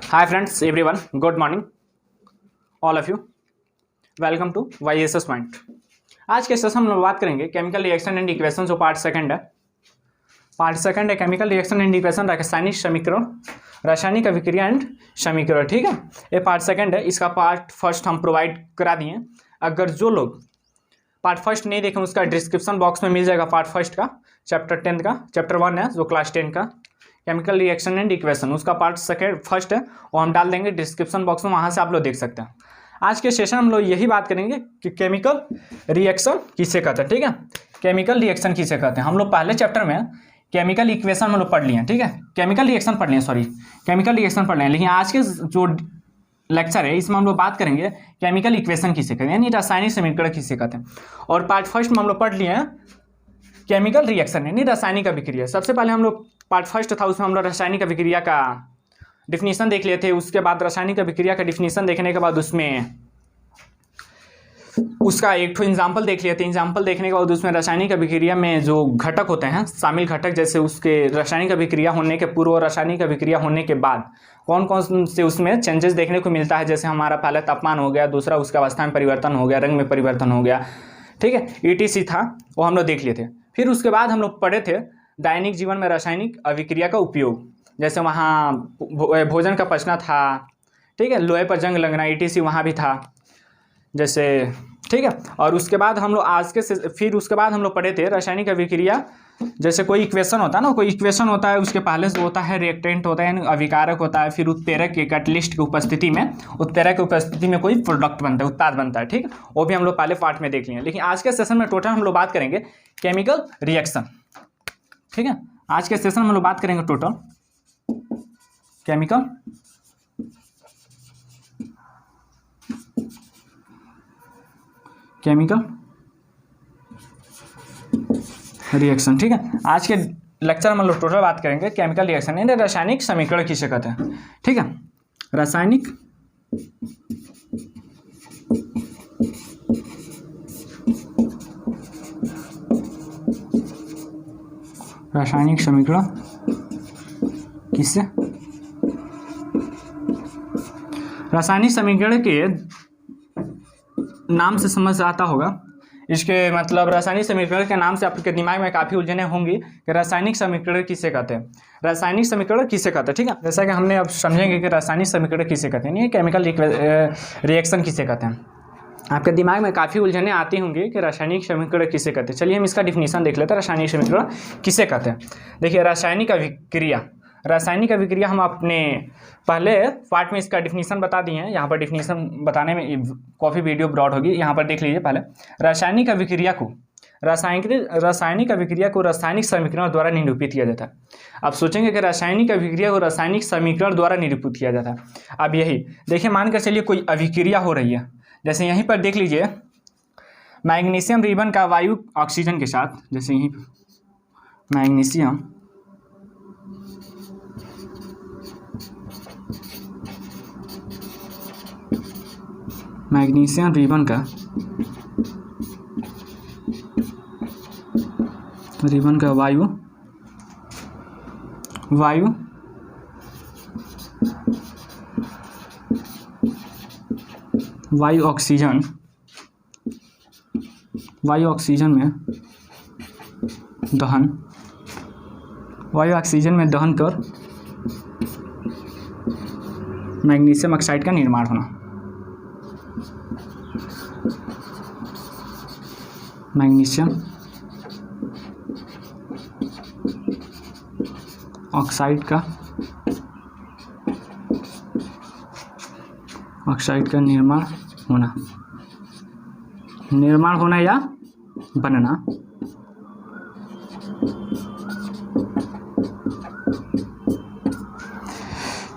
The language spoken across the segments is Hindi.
Hi friends, everyone, good morning all of you. Welcome to YSS point. आज के सेशन में हम बात करेंगे केमिकल रिएक्शन एंड इक्वेशन। जो पार्ट सेकंड है केमिकल रिएक्शन एंड इक्वेशन, रासायनिक समीकरण, रासायनिक अभिक्रिया एंड समीकरण। ठीक है, ये पार्ट सेकंड है। इसका पार्ट फर्स्ट हम प्रोवाइड करा दिए। अगर जो लोग पार्ट फर्स्ट नहीं देखें उसका डिस्क्रिप्शन बॉक्स में मिल जाएगा। पार्ट फर्स्ट का चैप्टर 10 का, चैप्टर 1 है जो क्लास 10 का केमिकल रिएक्शन एंड इक्वेशन, उसका पार्ट सेकंड फर्स्ट है, वो हम डाल देंगे डिस्क्रिप्शन बॉक्स में, वहाँ से आप लोग देख सकते हैं। आज के सेशन हम लोग यही बात करेंगे कि केमिकल रिएक्शन किसे कहते हैं। ठीक है, केमिकल रिएक्शन किसे कहते हैं। हम लोग पहले चैप्टर में केमिकल इक्वेशन हम लोग पढ़ लिए हैं। ठीक है, केमिकल रिएक्शन पढ़ लिए, लेकिन आज के जो लेक्चर है इसमें हम लोग बात करेंगे केमिकल इक्वेशन किसे कहते हैं, यानी रासायनिक समीकरण किसे कहते हैं। और पार्ट फर्स्ट में हम लोग पढ़ लिए हैं केमिकल रिएक्शन यानी रासायनिक अभिक्रिया। सबसे पहले हम लोग पार्ट फर्स्ट था, उसमें हम लोग रासायनिक अभिक्रिया का डिफिनीशन देख लिए थे। उसके बाद रासायनिक अभिक्रिया का डिफिनीशन देखने के बाद उसमें उसका एक ठो एग्जाम्पल देख लिए थे। एग्जाम्पल देखने के बाद उसमें रासायनिक अभिक्रिया में जो घटक होते हैं, शामिल घटक, जैसे उसके रासायनिक अभिक्रिया होने के पूर्व और रासायनिक अभिक्रिया होने के बाद कौन कौन से उसमें चेंजेस देखने को मिलता है। जैसे हमारा पहले तापमान हो गया, दूसरा उसका अवस्था में परिवर्तन हो गया, रंग में परिवर्तन हो गया। ठीक है, ETC था, वो हम लोग देख लिए थे। फिर उसके बाद हम लोग पढ़े थे दैनिक जीवन में रासायनिक अभिक्रिया का उपयोग। जैसे वहाँ भोजन का पचना था, ठीक है, लोहे पर जंग लगना, ETC वहाँ भी था जैसे। ठीक है, और उसके बाद हम लोग फिर उसके बाद हम लोग पढ़े थे रासायनिक अभिक्रिया। जैसे कोई इक्वेशन होता है ना, कोई इक्वेशन होता है, उसके पहले से होता है रिएक्टेंट होता है, यानी अभिकारक होता है। फिर उत्प्रेरक के कैटलिस्ट की उपस्थिति में कोई प्रोडक्ट बनता है, उत्पाद बनता है। ठीक है, वो भी हम लोग पहले पार्ट में देख लिए। लेकिन आज के सेशन में टोटल हम लोग बात करेंगे केमिकल रिएक्शन। ठीक है, आज के सेशन में हम लोग बात करेंगे टोटल केमिकल रिएक्शन। ठीक है, आज के लेक्चर में हम लोग टोटल बात करेंगे केमिकल रिएक्शन यानी रासायनिक समीकरण किसे कहते हैं। ठीक है, रासायनिक समीकरण किससे, रासायनिक समीकरण के नाम से समझ आता होगा। इसके मतलब रासायनिक समीकरण के नाम से आपके दिमाग में काफ़ी उलझने होंगी कि रासायनिक समीकरण किसे कहते हैं, रासायनिक समीकरण किसे कहते हैं। ठीक है, जैसा कि हमने अब समझेंगे कि रासायनिक समीकरण किसे कहते हैं, नहीं केमिकल रिएक्शन किसे कहते हैं। आपके दिमाग में काफ़ी उलझने आती होंगी कि रासायनिक समीकरण किसे कहते हैं। चलिए हम इसका डिफिनीशन देख लेते हैं, रासायनिक समीकरण किसे कहते हैं। देखिए, रासायनिक अभिक्रिया हम अपने पहले पार्ट में इसका डिफिनीशन बता दिए हैं। यहाँ पर डिफिनीशन बताने में काफ़ी वीडियो ब्रॉड होगी, यहाँ पर देख लीजिए। पहले रासायनिक अभिक्रिया को रासायनिक समीकरण द्वारा निरूपित किया जाता है। आप सोचेंगे कि रासायनिक अभिक्रिया को रासायनिक समीकरण द्वारा निरूपित किया जाता है। अब यही देखिए, मान कर चलिए कोई अभिक्रिया हो रही है। जैसे यहीं पर देख लीजिए, मैग्नीशियम रिबन का वायु ऑक्सीजन के साथ, जैसे यहीं मैग्नीशियम रिबन का वायु ऑक्सीजन में दहन कर मैग्नीशियम ऑक्साइड का निर्माण होना। मैग्नीशियम ऑक्साइड का निर्माण होना या बनना।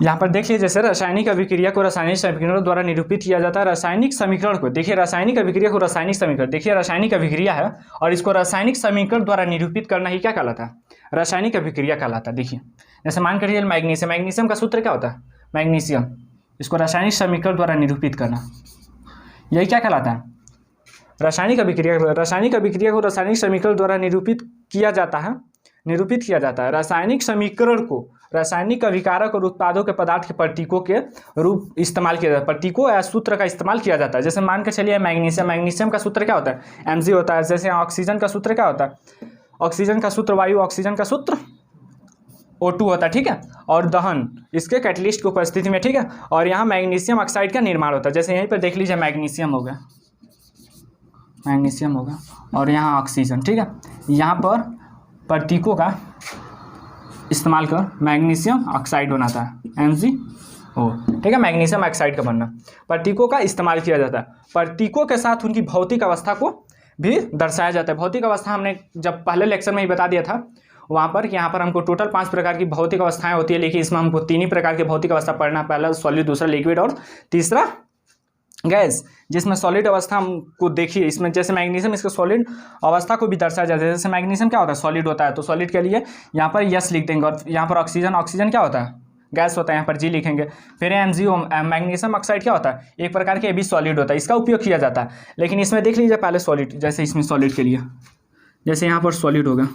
यहाँ पर देख लीजिए, जैसे रासायनिक अभिक्रिया को रासायनिक समीकरण द्वारा निरूपित किया जाता है। रासायनिक समीकरण को देखिए, रासायनिक अभिक्रिया को रासायनिक समीकरण, देखिए रासायनिक अभिक्रिया है और इसको रासायनिक समीकरण द्वारा निरूपित करना ही क्या कहलाता है, रासायनिक अभिक्रिया कहलाता है। देखिए, जैसे मान कर चलिए मैग्नीशियम का सूत्र क्या होता है, मैग्नीशियम, इसको रासायनिक समीकरण द्वारा निरूपित करना, यही क्या कहलाता है, रासायनिक अभिक्रिया। रासायनिक अभिक्रिया को रासायनिक समीकरण द्वारा निरूपित किया जाता है। रासायनिक समीकरण को रासायनिक अभिकारक और उत्पादों के पदार्थ के प्रतीकों के रूप इस्तेमाल किया जाता है, प्रतीकों या सूत्र का इस्तेमाल किया जाता है। जैसे मान के चलिए मैग्नीशियम, मैग्नीशियम का सूत्र क्या होता है, Mg होता है। जैसे ऑक्सीजन का सूत्र क्या होता है, ऑक्सीजन का सूत्र वायु, ऑक्सीजन का सूत्र O2 होता है, ठीक है। और दहन इसके कैटलिस्ट की उपस्थिति में, ठीक है। और यहाँ मैग्नीशियम ऑक्साइड का निर्माण होता है। जैसे यहीं पर देख लीजिए मैग्नीशियम हो गया, मैग्नीशियम होगा, और यहाँ ऑक्सीजन, ठीक है। यहाँ पर प्रतीकों का इस्तेमाल कर मैग्नीशियम ऑक्साइड बनाता है, MgO, ठीक है। मैग्नीशियम ऑक्साइड का बनना, प्रतीकों का इस्तेमाल किया जाता है। प्रतीकों के साथ उनकी भौतिक अवस्था को भी दर्शाया जाता है। भौतिक अवस्था हमने जब पहले लेक्चर में ही बता दिया था वहाँ पर, यहाँ पर हमको टोटल 5 प्रकार की भौतिक अवस्थाएं होती है, लेकिन इसमें हमको 3 ही प्रकार की भौतिक अवस्था पढ़ना, पहला सॉलिड, दूसरा लिक्विड और तीसरा गैस। जिसमें सॉलिड अवस्था हमको देखिए, इसमें जैसे मैग्नीशियम इसके सॉलिड अवस्था को भी दर्शाया जाता है। जैसे मैग्नीशियम क्या होता है, सॉलिड होता है, तो सॉलिड के लिए यहाँ पर यस लिख देंगे। और यहाँ पर ऑक्सीजन, ऑक्सीजन क्या होता है, गैस होता है, यहाँ पर जी लिखेंगे। फिर MgO, मैग्नीशियम ऑक्साइड क्या होता है, एक प्रकार के भी सॉलिड होता है, इसका उपयोग किया जाता है। लेकिन इसमें देख लीजिए पहले सॉलिड, जैसे इसमें सॉलिड के लिए, जैसे यहाँ पर सॉलिड होगा,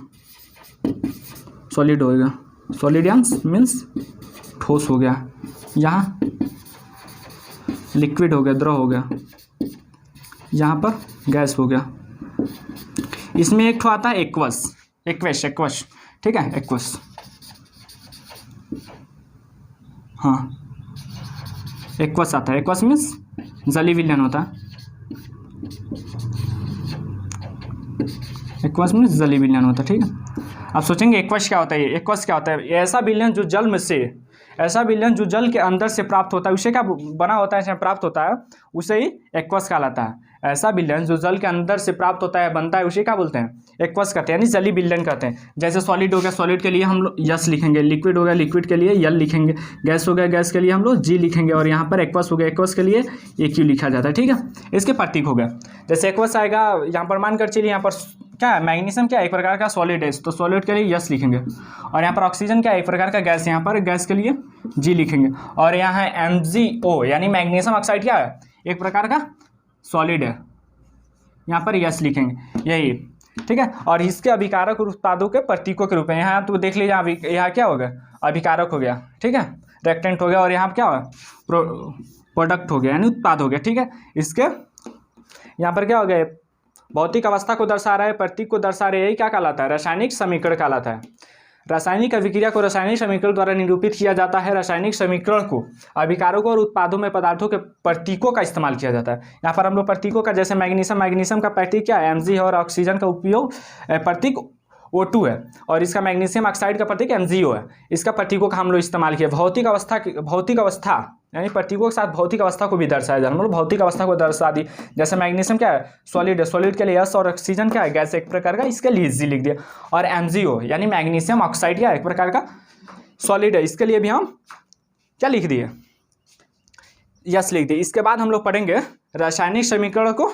सॉलिड होगा, सॉलिडियंस मीन्स ठोस हो गया, यहाँ लिक्विड हो गया, द्रव हो गया, यहाँ पर गैस हो गया। इसमें एक ठो आता है एक्वस, एक्वस, एक्वस, ठीक है, एक्वस, हाँ एक्वस आता है। एक्वस मीन्स जली विलयन होता है, एक्वस मीन्स जली विलयन होता है, ठीक है। आप सोचेंगे एक्वस क्या होता है, एक्वस क्या होता है, ऐसा विलयन जो जल में से, ऐसा विलयन जो जल के अंदर से प्राप्त होता है, उसे क्या बना होता है, प्राप्त होता है, उसे ही एक्वस कहलाता है। ऐसा विलयन जो जल के अंदर से प्राप्त होता है, बनता है, उसे क्या बोलते हैं, एक्वस कहते हैं, यानी जली विलयन कहते हैं। जैसे सॉलिड हो गया, सॉलिड के लिए हम लोग यस लिखेंगे, लिक्विड हो गया, लिक्विड के लिए यल लिखेंगे, गैस हो गया, गैस के लिए हम लोग जी लिखेंगे, और यहाँ पर एक्वस हो गया, एक्वस के लिए AQ लिखा जाता है, ठीक है। इसके प्रतीक हो गया, जैसे एक्वस आएगा, यहाँ पर मानकर चलिए, यहाँ पर क्या है, मैग्नीशियम क्या है, एक प्रकार का सॉलिड है, तो सॉलिड के लिए यस लिखेंगे। और यहाँ पर ऑक्सीजन क्या है, एक प्रकार का गैस, यहाँ पर गैस के लिए जी लिखेंगे। और यहाँ है MgO, यानी मैग्नीशियम ऑक्साइड क्या है, एक प्रकार का सॉलिड है, यहाँ पर यस लिखेंगे, यही, ठीक है। और इसके अभिकारक और उत्पादों के प्रतीकों के रूप में, यहाँ तो देख लीजिए, यहाँ क्या हो गया, अभिकारक हो गया, ठीक है, रिएक्टेंट हो गया, और यहाँ क्या हुआ, प्रोडक्ट हो गया, यानी उत्पाद हो गया, ठीक है। इसके यहाँ पर क्या हो गया, भौतिक अवस्था को दर्शा रहा है, प्रतीक को दर्शा रहा है, यही क्या कहलाता है, रासायनिक समीकरण कहलाता है। रासायनिक अभिक्रिया को रासायनिक समीकरण द्वारा निरूपित किया जाता है। रासायनिक समीकरण को अभिकारकों और उत्पादों में पदार्थों के प्रतीकों का इस्तेमाल किया जाता है। यहाँ पर हम लोग प्रतीकों का, जैसे मैग्नीशियम, मैग्नीशियम का प्रतीक क्या है, Mg है, और ऑक्सीजन का उपयोग प्रतीक O2 है, और इसका मैग्नीशियम ऑक्साइड का प्रतीक MgO है। इसका प्रतीकों का हम लोग इस्तेमाल किया। भौतिक अवस्था यानी प्रतीकों के साथ भौतिक अवस्था को भी दर्शाया जाए, हम लोग भौतिक अवस्था को दर्शा दी। जैसे मैग्नीशियम क्या है, सॉलिड है, सॉलिड के लिए यस, और ऑक्सीजन क्या है, गैस, एक प्रकार का, इसके लिए जी लिख दिया। और MgO यानी मैग्नीशियम ऑक्साइड क्या है, एक प्रकार का सॉलिड है, इसके लिए भी हम क्या लिख दिए, यस लिख दिए। इसके बाद हम लोग पढ़ेंगे रासायनिक समीकरण को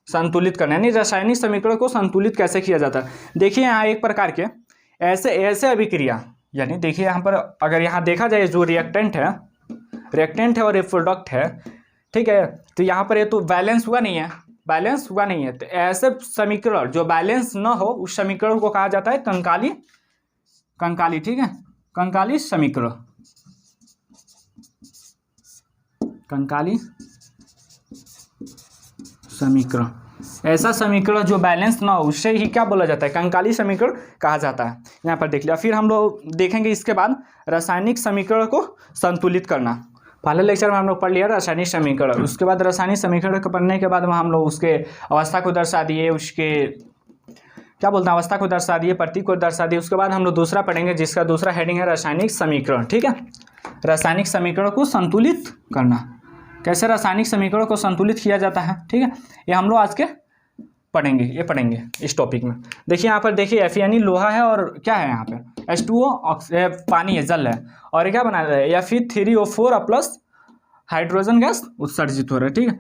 संतुलित करना, यानी रासायनिक समीकरण को संतुलित कैसे किया जाता है। देखिए यहाँ एक प्रकार के ऐसे अभिक्रिया, यानी देखिए यहाँ पर अगर यहाँ देखा जाए, जो रिएक्टेंट है और ये प्रोडक्ट है, ठीक है, तो यहाँ पर ये तो बैलेंस हुआ नहीं है, बैलेंस हुआ नहीं है, तो ऐसे समीकरण जो बैलेंस न हो, उस समीकरण को कहा जाता है कंकाली, ठीक है, कंकाली समीकरण, कंकाली समीकरण। ऐसा समीकरण जो बैलेंस ना हो, उससे ही क्या बोला जाता है, कंकाली समीकरण कहा जाता है। यहाँ पर देख लिया। फिर हम लोग देखेंगे इसके बाद रासायनिक समीकरण को संतुलित करना। पहले लेक्चर में हम लोग पढ़ लिया रासायनिक समीकरण, उसके बाद रासायनिक समीकरण को पढ़ने के बाद हम लोग उसके अवस्था को दर्शा दिए, उसके क्या बोलते हैं, अवस्था को दर्शा दिए, प्रतीक को दर्शा दिए। उसके बाद हम लोग दूसरा पढ़ेंगे, जिसका दूसरा हेडिंग है रासायनिक समीकरण, ठीक है। रासायनिक समीकरण को संतुलित करना, कैसे रासायनिक समीकरण को संतुलित किया जाता है, ठीक है, ये हम लोग आज के पढ़ेंगे इस टॉपिक में। देखिए यहाँ पर देखिए, Fe यानी लोहा है, और क्या है यहाँ पे H2O पानी है, जल है, और क्या बना रहा है, Fe3O4 प्लस हाइड्रोजन गैस उत्सर्जित हो रहा है, ठीक है।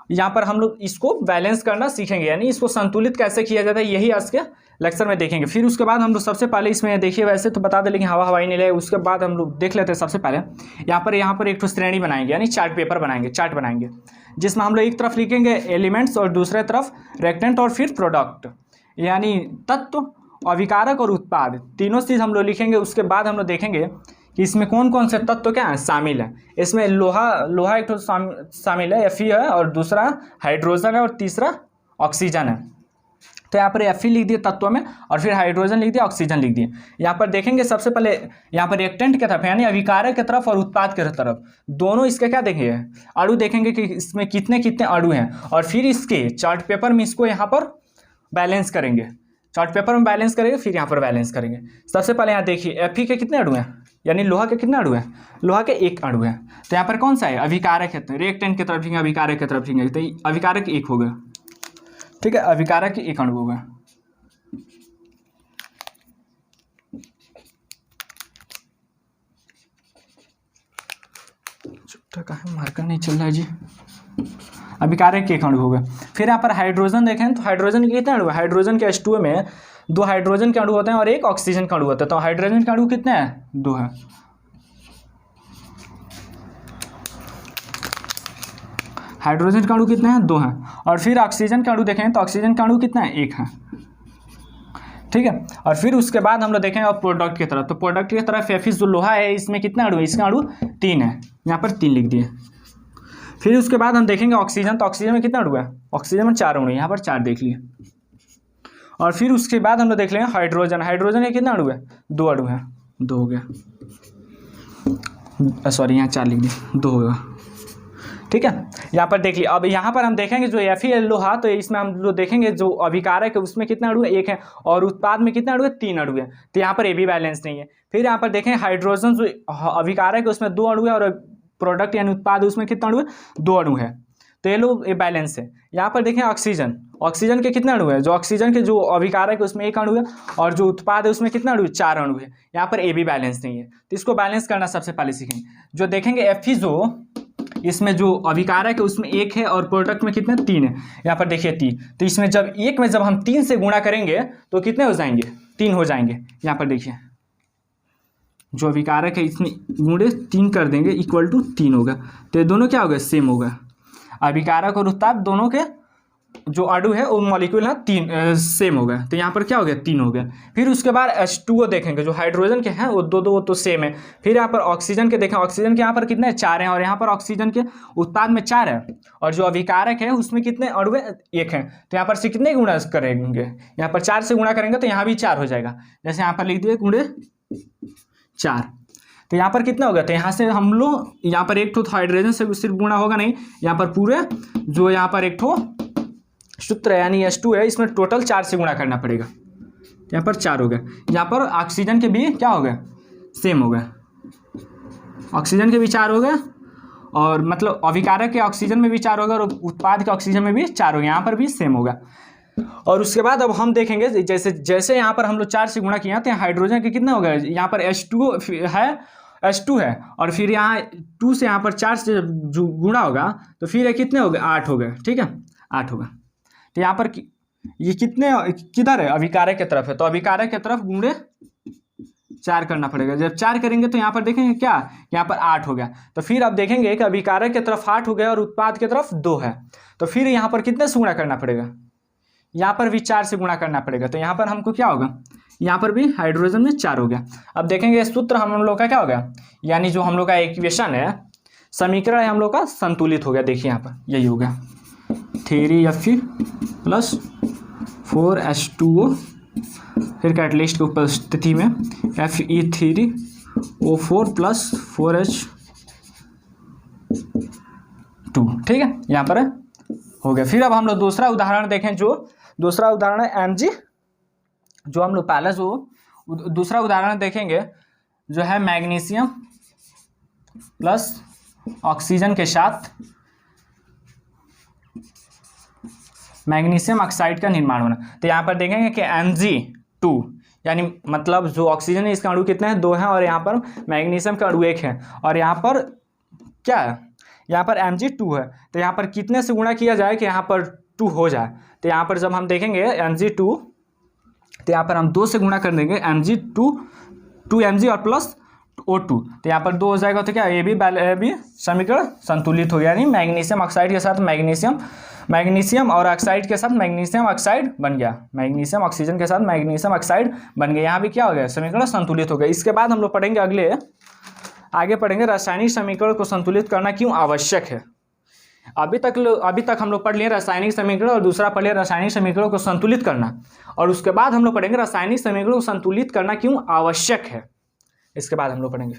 यहाँ पर हम लोग इसको बैलेंस करना सीखेंगे, यानी इसको संतुलित कैसे किया जाता है, यही आज के लेक्चर में देखेंगे। फिर उसके बाद हम लोग सबसे पहले इसमें देखिए, वैसे तो बता दें लेकिन हवाई नहीं लगे। उसके बाद हम लोग देख लेते हैं, सबसे पहले यहाँ पर एक तो श्रेणी बनाएंगे, यानी चार्ट पेपर बनाएंगे, चार्ट बनाएंगे, जिसमें हम लोग एक तरफ लिखेंगे एलिमेंट्स और दूसरे तरफ रिएक्टेंट और फिर प्रोडक्ट, यानी तत्व, अभिकारक और उत्पाद, तीनों चीज़ हम लोग लिखेंगे। उसके बाद हम लोग देखेंगे कि इसमें कौन कौन से तत्व क्या है शामिल है। इसमें लोहा एक तो शामिल है, Fe है, और दूसरा हाइड्रोजन है, और तीसरा ऑक्सीजन है। तो यहाँ पर Fe लिख दिए तत्व में, और फिर हाइड्रोजन लिख दिया, ऑक्सीजन लिख दिए। यहाँ पर देखेंगे सबसे पहले यहाँ पर रिएक्टेंट की तरफ यानी अभिकारक की तरफ और उत्पाद की तरफ दोनों इसके क्या देखेंगे, अणु देखेंगे कि इसमें कितने कितने अणु हैं, और फिर इसके चार्ट पेपर में इसको यहाँ पर बैलेंस करेंगे, चार्ट पेपर में बैलेंस करेंगे, फिर यहाँ पर बैलेंस करेंगे। सबसे पहले यहाँ देखिए Fe के कितने अणु हैं, यानी लोहा के कितने अणु हैं, लोहा के एक अणु है। तो यहाँ पर कौन सा है, अभिकारक है, रिएक्टेंट की तरफ अभिकारक की तरफ तो अभिकारक एक हो गया, ठीक है, अभिकारक एक अणु हो गया। मार्कर नहीं चल रहा है जी, अभिकारक एक अणु हो गया। फिर यहाँ पर हाइड्रोजन देखें तो हाइड्रोजन के कितने अणु है, हाइड्रोजन के H2O में 2 हाइड्रोजन के अणु होते हैं और 1 ऑक्सीजन का अणु होता है। तो हाइड्रोजन के अणु कितने हैं, 2 है। हाइड्रोजन का अणु कितने हैं, 2 हैं। और फिर ऑक्सीजन का अणु देखें तो ऑक्सीजन का अणु कितना है, 1 है, ठीक है। और फिर उसके बाद हम लोग देखेंगे अब प्रोडक्ट की तरफ। तो प्रोडक्ट की तरफ Fe जो लोहा है इसमें कितना अणु है, इसका अणु 3 है, यहाँ पर 3 लिख दिए। फिर उसके बाद हम देखेंगे ऑक्सीजन, तो ऑक्सीजन में कितना अणु है, ऑक्सीजन में 4 अणु है, यहाँ पर 4 देख लिए। और फिर उसके बाद हम लोग देख लेंगे हाइड्रोजन, हाइड्रोजन में कितना अणु है, 2 अणु है, 2 हो गया, सॉरी यहाँ 4 लिख दिए, 2 होगा, ठीक है। यहाँ पर देख लिया। अब यहाँ पर हम देखेंगे जो Fe लोहा, तो इसमें हम लोग देखेंगे जो अभिकारक है उसमें कितना अणु है, 1 है, और उत्पाद में कितना अणु है, 3 अणु है। तो यहाँ पर ये भी बैलेंस नहीं है। फिर यहाँ पर देखें हाइड्रोजन जो अभिकारक है उसमें 2 अणु है, और प्रोडक्ट यानी उत्पाद उसमें कितना अणु है, 2 अणु है। तो ये लोग ये बैलेंस है। यहाँ पर देखें ऑक्सीजन, ऑक्सीजन के कितने अणु है, जो ऑक्सीजन के जो अभिकारक है उसमें 1 अणु है, और जो उत्पाद है उसमें कितना अणु है, 4 अणु है। यहाँ पर ये भी बैलेंस नहीं है। तो इसको बैलेंस करना सबसे पहले सीखेंगे। जो देखेंगे Fe जो इसमें जो अभिकारक है उसमें 1 है, और प्रोडक्ट में कितने 3 है। यहाँ पर देखिए 3, तो इसमें जब 1 में जब हम 3 से गुणा करेंगे तो कितने हो जाएंगे, 3 हो जाएंगे। यहाँ पर देखिए जो अभिकारक है इसमें गुणे 3 कर देंगे इक्वल टू 3 होगा। तो ये दोनों क्या हो गए, सेम होगा। अभिकारक और उत्पाद दोनों के जो अणु है वो मॉलिक्यूल है 3 सेम हो गया। तो यहाँ पर क्या हो गया, 3 हो गया। फिर उसके बाद H2O देखेंगे, जो हाइड्रोजन के हैं वो दो तो सेम है। फिर यहाँ पर ऑक्सीजन के देखें, ऑक्सीजन के यहाँ पर कितने 4 हैं, और यहाँ पर ऑक्सीजन के उत्पाद में 4 है, और जो अभिकारक है उसमें कितने अणु है, 1 है। तो यहाँ पर से कितने गुणा करेंगे, यहाँ पर 4 से गुणा करेंगे तो यहाँ भी 4 हो जाएगा। जैसे यहाँ पर लिख दिए गुणे 4, तो यहाँ पर कितना होगा, तो यहाँ से हम लोग यहाँ पर एक ठो हाइड्रोजन से सिर्फ गुणा होगा नहीं, यहाँ पर पूरे जो यहाँ पर एक ठो सूत्र यानी H2 है इसमें टोटल 4 से गुणा करना पड़ेगा। यहाँ पर 4 हो गया। यहाँ पर ऑक्सीजन के भी क्या हो गया, सेम हो गया, ऑक्सीजन के भी 4 हो गया, और मतलब अभिकारक के ऑक्सीजन में भी 4 होगा, और उत्पाद के ऑक्सीजन में भी 4 हो गया, यहाँ पर भी सेम होगा। और उसके बाद अब हम देखेंगे जैसे जैसे यहाँ पर हम लोग 4 से गुणा किया तो हाइड्रोजन के कितना हो गया, यहाँ पर H2 है, और फिर यहाँ 2 से यहाँ पर 4 से जो गुणा होगा तो फिर ये कितने हो गए, 8 हो गए, ठीक है, 8 होगा। तो यहाँ पर ये कितने किधर है, अभिकारक की तरफ है, तो अभिकारक की तरफ गुणे 4 करना पड़ेगा। जब 4 करेंगे तो यहाँ पर देखेंगे क्या, यहाँ पर 8 हो गया। तो फिर अब देखेंगे कि अभिकारक की तरफ 8 हो गया और उत्पाद की तरफ 2 है, तो फिर यहाँ पर कितने से गुणा करना पड़ेगा, यहाँ पर भी 4 से गुणा करना पड़ेगा। तो यहाँ पर हमको क्या होगा, यहाँ पर भी हाइड्रोजन में 4 हो गया। अब देखेंगे सूत्र हम लोग का क्या होगा, यानी जो हम लोग का इक्वेशन है, समीकरण है हम लोग का संतुलित हो गया। देखिए यहाँ पर यही हो गया 3Fe प्लस 4H2O, फिर कैटलिस्ट की उपस्थिति में Fe3O4 प्लस 4H2, ठीक है, यहाँ पर हो गया। फिर अब हम लोग दूसरा उदाहरण देखें, जो दूसरा उदाहरण है Mg, जो हम लोग पहले जो दूसरा उदाहरण देखेंगे जो है मैग्नीशियम प्लस ऑक्सीजन के साथ मैग्नीशियम ऑक्साइड का निर्माण होना। तो यहाँ पर देखेंगे कि Mg2 यानी मतलब जो ऑक्सीजन है इसका अणु कितने हैं, 2 हैं, और यहाँ पर मैग्नीशियम का अणु 1 है, और यहाँ पर क्या है, यहाँ पर Mg2 है। तो यहाँ पर कितने से गुणा किया जाए कि यहाँ पर 2 हो जाए। तो यहाँ पर जब हम देखेंगे Mg2, तो यहाँ पर हम 2 से गुणा कर देंगे Mg2 2Mg और प्लस O2, तो यहाँ पर 2 हो जाएगा। तो क्या ये भी समीकरण संतुलित हो गया, यानी मैग्नीशियम ऑक्साइड के साथ मैग्नीशियम और ऑक्साइड के साथ मैग्नीशियम ऑक्साइड बन गया, मैग्नीशियम ऑक्सीजन के साथ मैग्नीशियम ऑक्साइड बन गया। यहाँ भी क्या हो गया, समीकरण संतुलित हो गया। इसके बाद हम लोग पढ़ेंगे अगले आगे पढ़ेंगे रासायनिक समीकरण को संतुलित करना क्यों आवश्यक है। अभी तक हम लोग पढ़ लिए रासायनिक समीकरण और दूसरा पढ़ लिया रासायनिक समीकरण को संतुलित करना, और उसके बाद हम लोग पढ़ेंगे रासायनिक समीकरण को संतुलित करना क्यों आवश्यक है। इसके बाद हम लोग पढ़ेंगे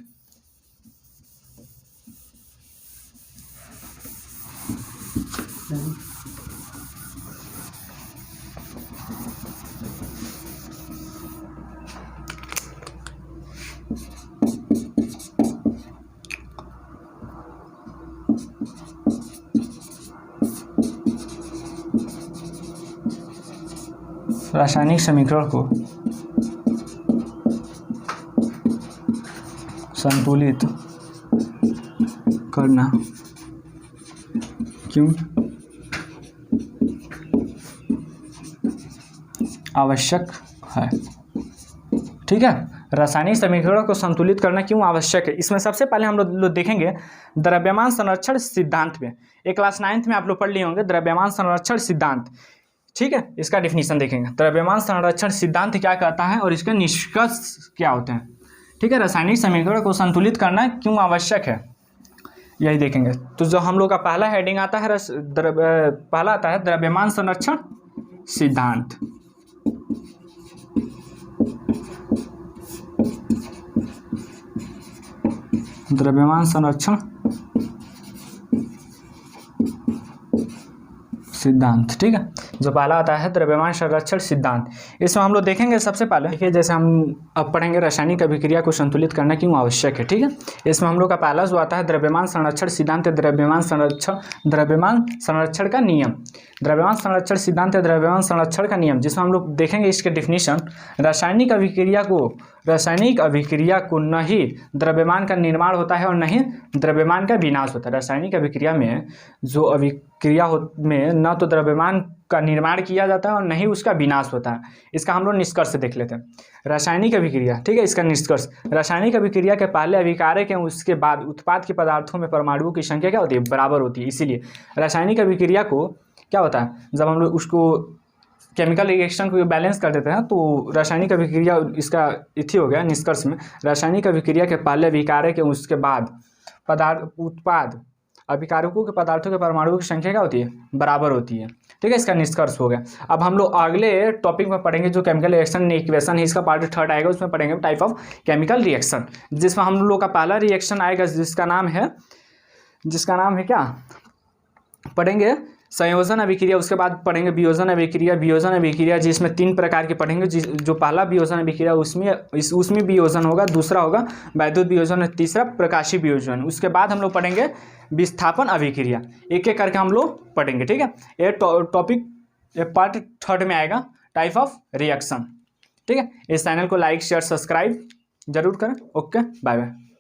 रासायनिक समीकरण को संतुलित करना क्यों आवश्यक है। ठीक है, रासायनिक समीकरणों को संतुलित करना क्यों आवश्यक है। इसमें सबसे पहले हम लोग देखेंगे द्रव्यमान संरक्षण सिद्धांत में। एक क्लास 9th में आप लोग पढ़ लिए होंगे द्रव्यमान संरक्षण सिद्धांत। ठीक है, इसका डेफिनेशन देखेंगे, द्रव्यमान संरक्षण सिद्धांत क्या कहता है और इसके निष्कर्ष क्या होते हैं। ठीक है, रासायनिक समीकरण को संतुलित करना क्यों आवश्यक है, यही देखेंगे। तो जो हम लोग का पहला हेडिंग आता है पहला आता है द्रव्यमान संरक्षण सिद्धांत। द्रव्यमान संरक्षण सिद्धांत। ठीक है, जो पहला आता है द्रव्यमान संरक्षण सिद्धांत। इसमें हम लोग देखेंगे सबसे पहले, देखिए जैसे हम अब पढ़ेंगे रासायनिक अभिक्रिया को संतुलित करना क्यों आवश्यक है। ठीक है, इसमें हम लोग का पहला जो आता है द्रव्यमान संरक्षण सिद्धांत, द्रव्यमान संरक्षण का नियम। द्रव्यमान संरक्षण सिद्धांत है द्रव्यमान संरक्षण का नियम, जिसमें हम लोग देखेंगे इसके डिफिनीशन। रासायनिक अभिक्रिया को न ही द्रव्यमान का निर्माण होता है और न ही द्रव्यमान का विनाश होता है। रासायनिक अभिक्रिया में जो अभिक्रिया में न तो द्रव्यमान का निर्माण किया जाता है और न ही उसका विनाश होता है। इसका हम लोग निष्कर्ष देख लेते हैं। रासायनिक अभिक्रिया, ठीक है, इसका निष्कर्ष, रासायनिक अभिक्रिया के पहले अभिकारक के उसके बाद उत्पाद के पदार्थों में परमाणुओं की संख्या क्या होती है, बराबर होती है। इसीलिए रासायनिक अभिक्रिया को क्या होता है, जब हम लोग उसको केमिकल रिएक्शन को बैलेंस कर देते हैं तो रासायनिक अभिक्रिया, इसका इथी हो गया निष्कर्ष में, रासायनिक अभिक्रिया के पहले अभिकारक के उसके बाद उत्पाद अभिकारकों के पदार्थों के परमाणुओं की संख्या क्या होती है, बराबर होती है। ठीक है, इसका निष्कर्ष हो गया। अब हम लोग अगले टॉपिक में पढ़ेंगे जो केमिकल रिएक्शन इक्वेशन है, इसका पार्ट 3 आएगा, उसमें पढ़ेंगे टाइप ऑफ केमिकल रिएक्शन, जिसमें हम लोग का पहला रिएक्शन आएगा जिसका नाम है क्या, पढ़ेंगे संयोजन अभिक्रिया। उसके बाद पढ़ेंगे वियोजन अभिक्रिया जिसमें 3 प्रकार के पढ़ेंगे। जो पहला वियोजन अभिक्रिया उसमें वियोजन होगा, दूसरा होगा वैद्युत वियोजन, तीसरा प्रकाशीय वियोजन। उसके बाद हम लोग पढ़ेंगे विस्थापन अभिक्रिया, एक एक करके हम लोग पढ़ेंगे। ठीक है, ये टॉपिक पार्ट 3 में आएगा, टाइप ऑफ रिएक्शन। ठीक है, इस चैनल को लाइक शेयर सब्सक्राइब जरूर करें। Okay, bye bye.